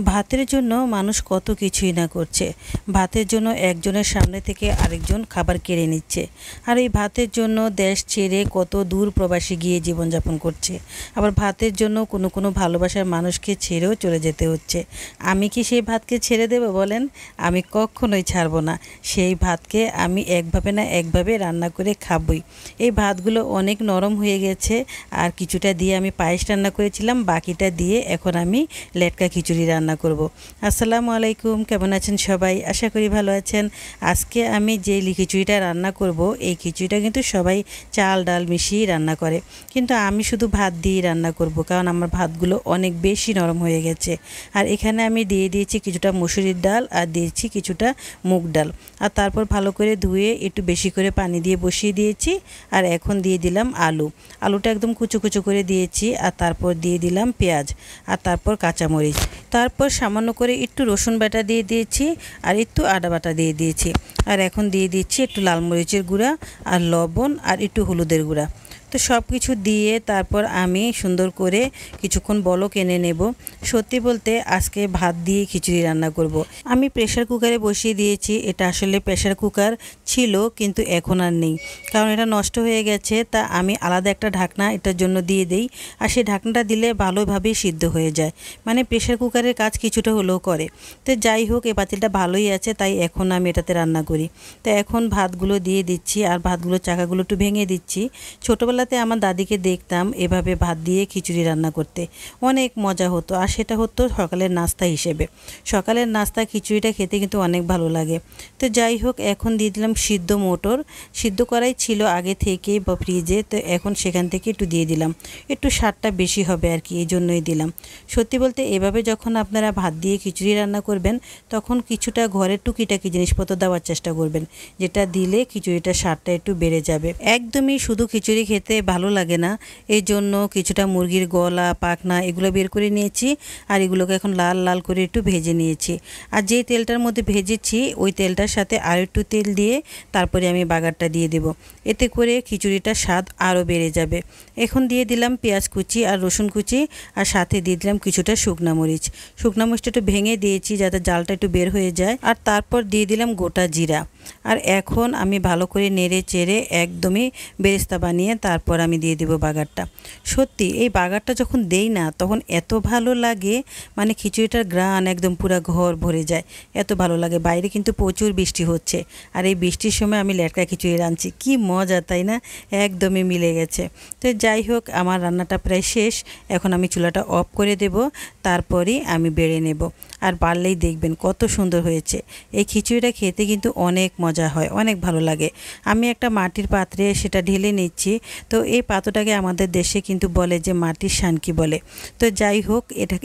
ভাতের জন্য মানুষ কত কিছুই না করছে। ভাতের জন্য একজনের সামনে থেকে আরেকজন খাবার কেড়ে নিচ্ছে। আর এই ভাতের জন্য দেশ ছেড়ে কত দূর প্রবাসী গিয়ে জীবনযাপন করছে। আবার ভাতের জন্য কোনো কোনো ভালোবাসার মানুষকে ছেড়েও চলে যেতে হচ্ছে। আমি কি সেই ভাতকে ছেড়ে দেব বলেন? আমি কখনোই ছাড়বো না। সেই ভাতকে আমি একভাবে না একভাবে রান্না করে খাবই। এই ভাতগুলো অনেক নরম হয়ে গেছে। আর কিছুটা দিয়ে আমি পায়েস রান্না করেছিলাম, বাকিটা দিয়ে এখন আমি লেটকা খিচুড়ি রান্না করব। আসসালামু আলাইকুম, কেমন আছেন সবাই? আশা করি ভালো আছেন। আজকে আমি যে খিচুড়িটা রান্না করব, এই খিচুড়িটা কিন্তু সবাই চাল ডাল মিশিয়ে রান্না করে, কিন্তু আমি শুধু ভাত দিয়ে রান্না করব, কারণ আমার ভাতগুলো অনেক বেশি নরম হয়ে গেছে। আর এখানে আমি দিয়ে দিয়েছি কিছুটা মসুরির ডাল আর দিয়েছি কিছুটা মুগ ডাল। আর তারপর ভালো করে ধুয়ে একটু বেশি করে পানি দিয়ে বসিয়ে দিয়েছি। আর এখন দিয়ে দিলাম আলুটা একদম কুচো কুচো করে দিয়েছি। আর তারপর দিয়ে দিলাম পেঁয়াজ, আর তারপর কাঁচামরিচ, তারপর সামান্য করে একটু রসুন বাটা দিয়ে দিয়েছি, আর একটু আদা বাটা দিয়ে দিয়েছি। আর এখন দিয়ে দিচ্ছি একটু লাল মরিচের গুঁড়া আর লবণ আর একটু হলুদের গুঁড়া। তো সব কিছু দিয়ে তারপর আমি সুন্দর করে কিছুক্ষণ বলক এনে নেব। সত্যি বলতে আজকে ভাত দিয়ে খিচুড়ি রান্না করব। আমি প্রেশার কুকারে বসিয়ে দিয়েছি। এটা আসলে প্রেশার কুকার ছিল, কিন্তু এখন আর নেই, কারণ এটা নষ্ট হয়ে গেছে। তা আমি আলাদা একটা ঢাকনা এটার জন্য দিয়ে দেই। আর সেই ঢাকনাটা দিলে ভালোভাবেই সিদ্ধ হয়ে যায়, মানে প্রেশার কুকারের কাজ কিছুটা হলেও করে। তো যাই হোক, এই পাতিলটা ভালোই আছে, তাই এখন আমি এটাতে রান্না করি। তো এখন ভাতগুলো দিয়ে দিচ্ছি, আর ভাতগুলোর চাকাগুলো একটু ভেঙে দিচ্ছি। ছোটোবেলাতে আমার দাদিকে দেখতাম এভাবে ভাত দিয়ে খিচুড়ি রান্না করতে, অনেক মজা হতো। আর সেটা হতো সকালের নাস্তা হিসেবে। সকালের নাস্তা খিচুড়িটা খেতে কিন্তু অনেক ভালো লাগে। তো যাই হোক, এখন দিয়ে দিলাম সিদ্ধ মটর। সিদ্ধ করাই ছিল আগে থেকে বা ফ্রিজে, তো এখন সেখান থেকে একটু দিয়ে দিলাম। একটু স্বাদটা বেশি হবে আর কি, এই জন্যই দিলাম। সত্যি বলতে এভাবে যখন আপনারা ভাত দিয়ে খিচুড়ি রান্না করবেন, তখন কিছুটা ঘরের টুকিটাকি জিনিসপত্র দেওয়ার চেষ্টা করবেন, যেটা দিলে খিচুড়িটার স্বাদটা একটু বেড়ে যাবে। একদমই শুধু খিচুড়ি খেতে ভালো লাগে না, এই জন্য কিছুটা মুরগির গলা পাখনা এগুলো বের করে নিয়েছি। আর এগুলোকে এখন লাল লাল করে একটু ভেজে নিয়েছি। আর যেই তেলটার মধ্যে ভেজেছি ওই তেলটার সাথে আর একটু তেল দিয়ে তারপরে আমি বাগারটা দিয়ে দেব। এতে করে খিচুড়িটার স্বাদ আরও বেড়ে যাবে। এখন দিয়ে দিলাম পেঁয়াজ কুচি আর রসুন কুচি, আর সাথে দিয়ে দিলাম কিছুটা শুকনা মরিচটা একটু ভেঙে দিয়েছি যাতে জালটা একটু বের হয়ে যায়। আর তারপর দিয়ে দিলাম গোটা জিরা। আর এখন আমি ভালো করে নেড়ে চেড়ে একদমই বেরেস্তা বানিয়ে তারপর আমি দিয়ে দেব বাগারটা। সত্যি এই বাগারটা যখন দেই না, তখন এত ভালো লাগে, মানে খিচুড়িটার ঘ্রাণ একদম পুরো ঘর ভরে যায়, এত ভালো লাগে। বাইরে কিন্তু প্রচুর বৃষ্টি হচ্ছে, আর এই বৃষ্টির সময় আমি লেটকা খিচুড়ি রাঁধছি, কি মজা তাই না? একদমই মিলে গেছে। তো যাই হোক, আমার রান্নাটা প্রায় শেষ। এখন আমি চুলাটা অফ করে দেব, তারপরেই আমি বেড়ে নেব। আর বাড়লেই দেখবেন কত সুন্দর হয়েছে। এই খিচুড়িটা খেতে কিন্তু অনেক মজা হয়, অনেক ভালো লাগে। আমি একটা মাটির পাত্রে সেটা ঢেলে নিচ্ছি। তো এই পাত্রটাকে আমাদের দেশে কিন্তু বলে যে মাটির সানকি বলে। তো যাই হোক,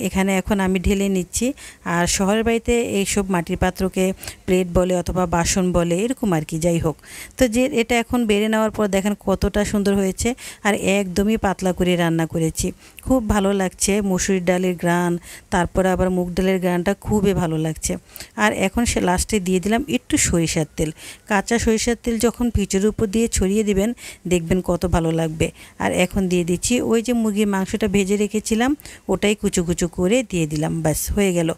এখানে এখন আমি ঢেলে নিচ্ছি। আর শহরের বাড়িতে এইসব মাটির পাত্রকে প্লেট বলে অথবা বাসন বলে, এরকম আর কি। যাই হোক, তো যে এটা এখন বেড়ে নেওয়ার পর দেখেন কতটা সুন্দর হয়েছে। আর একদমই পাতলা করে রান্না করেছি, খুব ভালো লাগছে। মসুরির ডালের ঘ্রাণ, তারপর আবার মুগ ডালের ঘ্রাণটা খুবই ভালো লাগছে। আর এখন সে লাস্টে দিয়ে দিলাম একটু সরিষার তেল। কাঁচা সরিষার তেল যখন খিচুড়ির উপর দিয়ে ছড়িয়ে দিবেন, দেখবেন কত ভালো লাগবে। আর এখন দিয়ে দিচ্ছি ওই যে মুরগির মাংসটা ভেজে রেখেছিলাম, ওটাই কুচো কুচো করে দিয়ে দিলাম। ব্যাস হয়ে গেল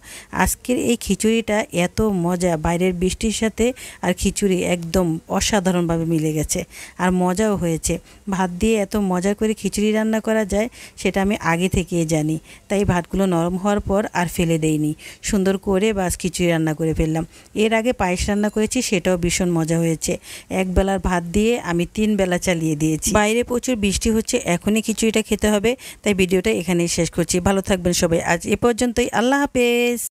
আজকের এই খিচুড়িটা। এত মজা, বাইরের বৃষ্টির সাথে আর খিচুড়ি একদম অসাধারণভাবে মিলে গেছে, আর মজাও হয়েছে। ভাত দিয়ে এত মজা করে খিচুড়ি রান্না করা যায় সেটা আমি আগে থেকেই জানি, তাই ভাতগুলো নরম হওয়ার পর আর ফেলে দেইনি, সুন্দর করে বাস খিচুড়ি রান্না করে ফেললাম। এর আগে পায়েস রান্না করেছি, সেটাও ভীষণ মজা হয়েছে। এক বেলার ভাত দিয়ে আমি 3 বেলা চালিয়ে দিয়েছি। বাইরে প্রচুর বৃষ্টি হচ্ছে, এখনই খিচুড়িটা খেতে হবে, তাই ভিডিওটা এখানেই শেষ করছি। ভালো থাকবেন সবাই, আজ এ পর্যন্তই। আল্লাহ হাফেজ।